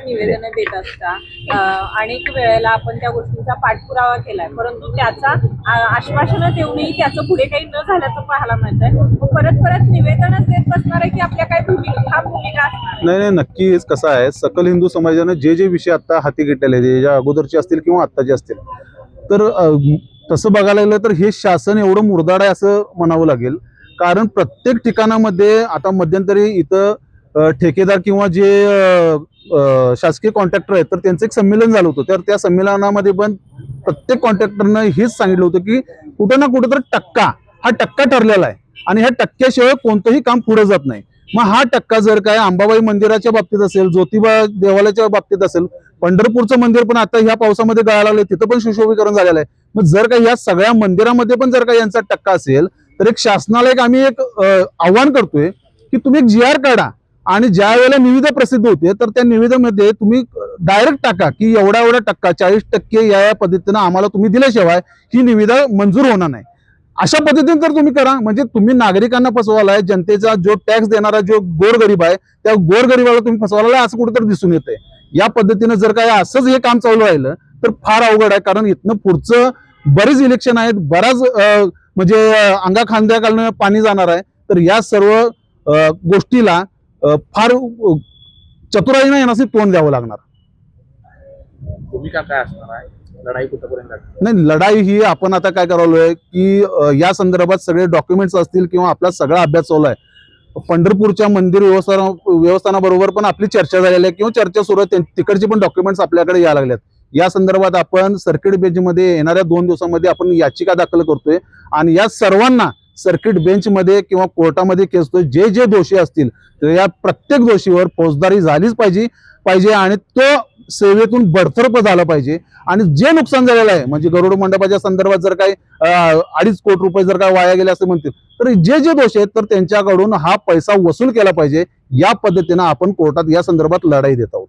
निवेदनं देत असता, अनेक वेळेला आपण त्या गोष्टींचा पाठपुरावा केलाय, परंतु त्याचा आश्वासनं देऊनही त्याचं पुढे काही न झाल्याचं पाहायला मिळतंय. परत परत निवेदनच देत बसणार आहे की आपल्या काय भूमिका असणार? नाही, नक्कीच कसं आहे, सकल हिंदू समाजाने जे विषय आता हाती घेतलेले आहेत, ज्या अगोदरचे असतील किंवा आत्ताचे असतील, तर तसं बघायला गेलं तर हे शासन एवढं मुरदाड आहे असं म्हणावं लागेल. कारण प्रत्येक ठिकाणामध्ये आता मध्यंतरी इथं ठेकेदार किंवा जे शासकीय कॉन्ट्रॅक्टर आहेत तर त्यांचं एक संमेलन झालं होतं. तर त्या संमेलनामध्ये पण प्रत्येक कॉन्ट्रॅक्टरनं हेच सांगितलं होतं की कुठं ना कुठं तर हा टक्का ठरलेला आहे आणि ह्या टक्क्याशिवाय कोणतंही काम पुढे जात नाही. मग हा टक्का जर काय अंबाबाई मंदिराच्या बाबतीत असेल, ज्योतिबा देवालयाच्या बाबतीत असेल, पंढरपूरचं मंदिर पण आता ह्या पावसामध्ये गळायला लागले, तिथं पण सुशोभीकरण झालेलं आहे. मग जर का या सगळ्या मंदिरामध्ये पण जर का यांचा टक्का असेल तर एक शासनाला आम्ही आव्हान करतोय की तुम्ही एक GR काढा आणि ज्या वेळेला निविदा प्रसिद्ध होते तर त्या निविदेमध्ये तुम्ही डायरेक्ट टाका की एवढा टक्का 40% या पद्धतीनं आम्हाला तुम्ही दिल्याशिवाय ही निविदा मंजूर होणार नाही. अशा पद्धतीने जर तुम्ही करा म्हणजे तुम्ही नागरिकांना फसवालाय, जनतेचा जो टॅक्स देणारा जो गोरगरीब आहे त्या गोरगरिबाला तुम्ही फसवायला असं कुठेतरी दिसून येतंय. या पद्धतीनं जर काय असंच हे काम चालू राहिलं तर फार अवघड आहे. कारण इथनं पुढचं बरेच इलेक्शन आहेत, बराच म्हणजे अंगा खांद्याखालनं पाणी जाणार आहे. तर या सर्व गोष्टीला फार चतुराईने यांना तोंड द्यावं लागणार. भूमिका काय असणार आहे, लढाई कुठपर्यंत? नाही, लढाई ही आपण आता काय करालोय की या संदर्भात सगळे डॉक्युमेंट्स असतील किंवा आपला सगळा अभ्यास चालू आहे. पंढरपूरच्या मंदिर व्यवस्थानाबरोबर पण आपली चर्चा झालेली आहे किंवा चर्चा सुरू आहे, तिकडचे पण डॉक्युमेंट्स आपल्याकडे यायला लागलेत. या संदर्भात आपण सर्किट बेंचमध्ये येणाऱ्या 2 दिवसांमध्ये आपण याचिका दाखल करतोय आणि या सर्वांना सर्किट बेंचमध्ये किंवा कोर्टामध्ये केसतोय. जे दोषी असतील तर या प्रत्येक दोषीवर फौजदारी झालीच पाहिजे आणि तो सेवेतून बडतर्फ झाला पाहिजे. आणि जे नुकसान झालेलं आहे म्हणजे गरुड मंडपाच्या संदर्भात जर काही 2.5 कोटी रुपये जर काय वाया गेले असं म्हणतील तर जे दोषी आहेत तर त्यांच्याकडून हा पैसा वसूल केला पाहिजे. या पद्धतीनं आपण कोर्टात या संदर्भात लढाई देत आहोत.